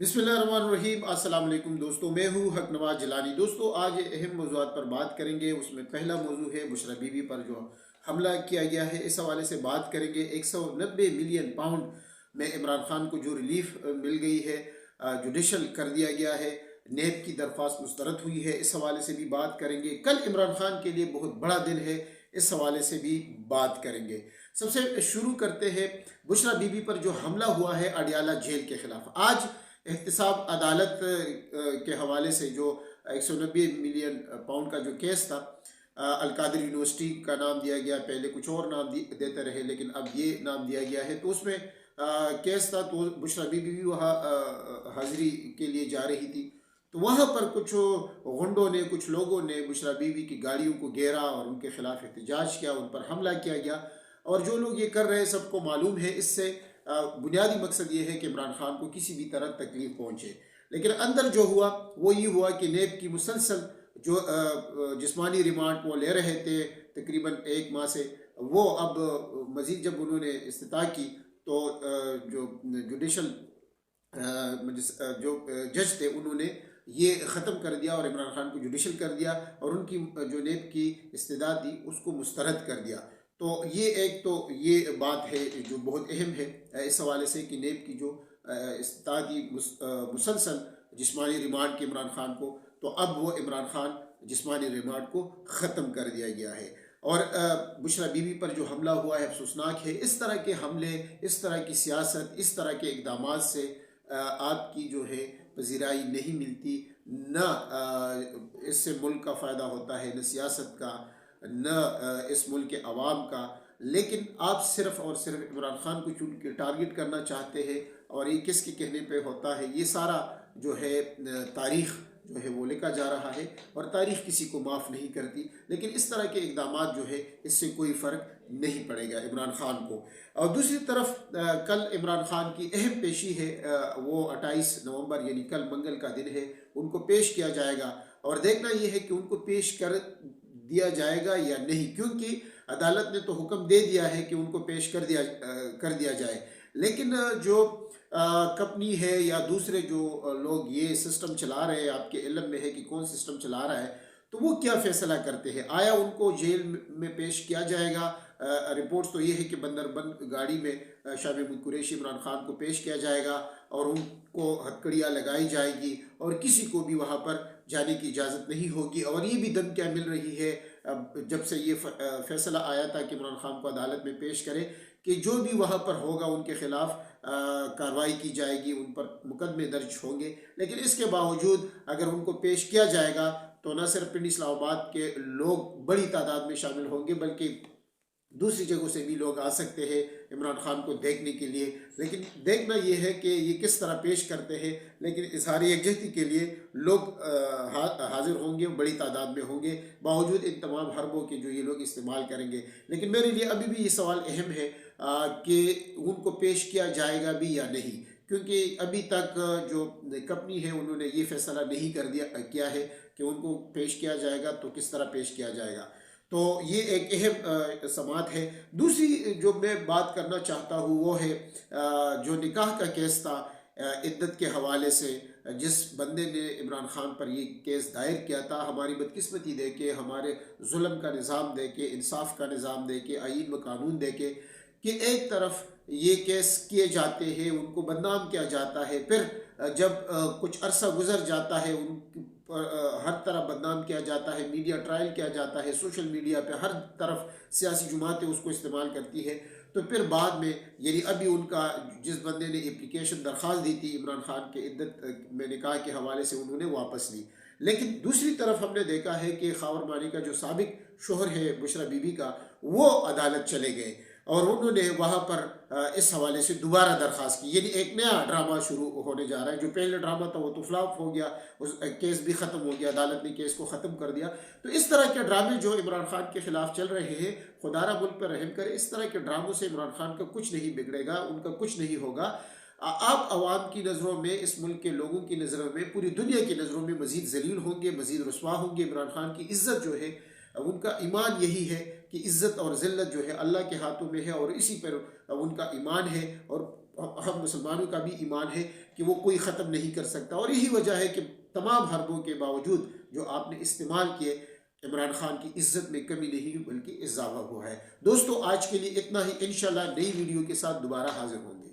बिस्मिल्लाहिर्रहमानिर्रहीम। अस्सलाम वालेकुम दोस्तों, मैं हूँ हक नवाज जिलानी। दोस्तों, आज अहम मौज़ूआत पर बात करेंगे। उसमें पहला मौजू है बुशरा बीबी पर जो हमला किया गया है, इस हवाले से बात करेंगे। 190 मिलियन पाउंड में इमरान खान को जो रिलीफ मिल गई है, जुडिशल कर दिया गया है, नेब की दरख्वास्त मुस्तरद हुई है, इस हवाले से भी बात करेंगे। कल इमरान खान के लिए बहुत बड़ा दिन है, इस हवाले से भी बात करेंगे। सबसे शुरू करते हैं बुशरा बीबी पर जो हमला हुआ है अडियाला जेल के खिलाफ। आज एहतसाब अदालत के हवाले से जो 190 मिलियन पाउंड का जो केस था, अलकादिर यूनिवर्सिटी का नाम दिया गया, पहले कुछ और नाम देते रहे, लेकिन अब ये नाम दिया गया है। तो उसमें केस था, तो बुशरा बीबी भी वहाँ हाजिरी के लिए जा रही थी। तो वहाँ पर कुछ गुंडों ने, कुछ लोगों ने बुशरा बीबी की गाड़ियों को घेरा और उनके खिलाफ एहतजाज किया, उन पर हमला किया गया। और जो लोग ये कर रहे हैं सबको मालूम है, इससे बुनियादी मकसद ये है कि इमरान खान को किसी भी तरह तकलीफ पहुँचे। लेकिन अंदर जो हुआ वो ये हुआ कि नेब की मुसलसल जो जिस्मानी रिमांड वो ले रहे थे तकरीबन 1 माह से, वो अब मज़ीद जब उन्होंने इस्तिता की तो जो जुडिशल जो जज थे उन्होंने ये ख़त्म कर दिया और इमरान खान को जुडिशल कर दिया और उनकी जो नेब की इस्तिदा थी उसको मुस्तरद कर दिया। तो ये एक तो ये बात है जो बहुत अहम है इस हवाले से कि नेब की जो इस्तिदा थी मुसलसल जिस्मानी रिमांड के इमरान खान को, तो अब वो इमरान खान जिस्मानी रिमांड को ख़त्म कर दिया गया है। और बुशरा बीबी पर जो हमला हुआ है अफसोसनाक है। इस तरह के हमले, इस तरह की सियासत, इस तरह के इक़दाम से आपकी जो है पजीराई नहीं मिलती। न इससे मुल्क का फ़ायदा होता है, न सियासत का, न इस मुल्क के अवाम का। लेकिन आप सिर्फ़ और सिर्फ इमरान खान को चुन के टारगेट करना चाहते हैं। और ये किसके कहने पे होता है? ये सारा जो है तारीख़ जो है वो लिखा जा रहा है और तारीख़ किसी को माफ़ नहीं करती। लेकिन इस तरह के इक़दाम जो है इससे कोई फ़र्क नहीं पड़ेगा इमरान खान को। और दूसरी तरफ कल इमरान खान की अहम पेशी है, वो 28 नवंबर यानी कल मंगल का दिन है, उनको पेश किया जाएगा। और देखना ये है कि उनको पेश कर दिया जाएगा या नहीं, क्योंकि अदालत ने तो हुक्म दे दिया है कि उनको पेश कर दिया जाए। लेकिन जो कंपनी है या दूसरे जो लोग ये सिस्टम चला रहे हैं, आपके इल्म में है कि कौन सिस्टम चला रहा है, तो वो क्या फ़ैसला करते हैं? आया उनको जेल में पेश किया जाएगा? रिपोर्ट्स तो ये है कि बंदरबंद गाड़ी में शाह महमूद कुरैशी इमरान खान को पेश किया जाएगा और उनको हथकड़ियाँ लगाई जाएगी और किसी को भी वहाँ पर जाने की इजाज़त नहीं होगी। और ये भी धमकियाँ मिल रही है जब से ये फैसला आया था कि इमरान खान को अदालत में पेश करें कि जो भी वहाँ पर होगा उनके खिलाफ कार्रवाई की जाएगी, उन पर मुकदमे दर्ज होंगे। लेकिन इसके बावजूद अगर उनको पेश किया जाएगा तो न सिर्फ पिंड इस्लामाबाद के लोग बड़ी तादाद में शामिल होंगे, बल्कि दूसरी जगहों से भी लोग आ सकते हैं इमरान खान को देखने के लिए। लेकिन देखना ये है कि ये किस तरह पेश करते हैं। लेकिन इजहार यकजहती के लिए लोग हाजिर होंगे, बड़ी तादाद में होंगे, बावजूद इन तमाम हरबों के जो ये लोग इस्तेमाल करेंगे। लेकिन मेरे लिए अभी भी ये सवाल अहम है कि उनको पेश किया जाएगा भी या नहीं, क्योंकि अभी तक जो कंपनी है उन्होंने ये फैसला नहीं किया है कि उनको पेश किया जाएगा तो किस तरह पेश किया जाएगा। तो ये एक अहम समात है। दूसरी जो मैं बात करना चाहता हूँ वो है जो निकाह का केस था, इद्दत के हवाले से जिस बंदे ने इमरान खान पर ये केस दायर किया था। हमारी बदकिस्मती दे के, हमारे जुल्म का निज़ाम दे के, इंसाफ का निज़ाम दे के, आईन व कानून दे के, कि एक तरफ ये केस किए जाते हैं, उनको बदनाम किया जाता है, फिर जब कुछ अरसा गुजर जाता है उन हर तरफ बदनाम किया जाता है, मीडिया ट्रायल किया जाता है, सोशल मीडिया पे हर तरफ सियासी जमातें उसको इस्तेमाल करती है। तो फिर बाद में यानी अभी उनका जिस बंदे ने एप्लीकेशन दरख्वास्त दी थी इमरान खान के इद्दत में निकाह के हवाले से, उन्होंने वापस ली। लेकिन दूसरी तरफ हमने देखा है कि खावर मानी का जो साबिक शोहर है बुशरा बीबी का, वो अदालत चले गए और उन्होंने वहाँ पर इस हवाले से दोबारा दरख्वास्त की। यानी एक नया ड्रामा शुरू होने जा रहा है। जो पहले ड्रामा था वो तो फ्लॉप हो गया, उस केस भी ख़त्म हो गया, अदालत ने केस को ख़त्म कर दिया। तो इस तरह के ड्रामे जो इमरान खान के ख़िलाफ़ चल रहे हैं, खुदारा मुल्क पर रहम करे, इस तरह के ड्रामों से इमरान खान का कुछ नहीं बिगड़ेगा, उनका कुछ नहीं होगा। आप आवाम की नज़रों में, इस मुल्क के लोगों की नज़रों में, पूरी दुनिया की नज़रों में मज़ीद ज़लील होंगे, मज़ीद रुसवा होंगे। इमरान खान की इज़्ज़त जो है, उनका ईमान यही है कि इज़्ज़त और ज़िल्लत जो है अल्लाह के हाथों में है और इसी पर उनका ईमान है। और ہم مسلمانوں کا بھی ایمان ہے کہ وہ کوئی ختم نہیں کر سکتا، اور یہی وجہ ہے کہ تمام حربوں کے باوجود جو آپ نے استعمال کیے، عمران خان کی عزت میں کمی نہیں بلکہ اضافہ ہوا ہے۔ دوستو آج کے لیے اتنا ہی، انشاءاللہ نئی ویڈیو کے ساتھ دوبارہ حاضر ہوں گے۔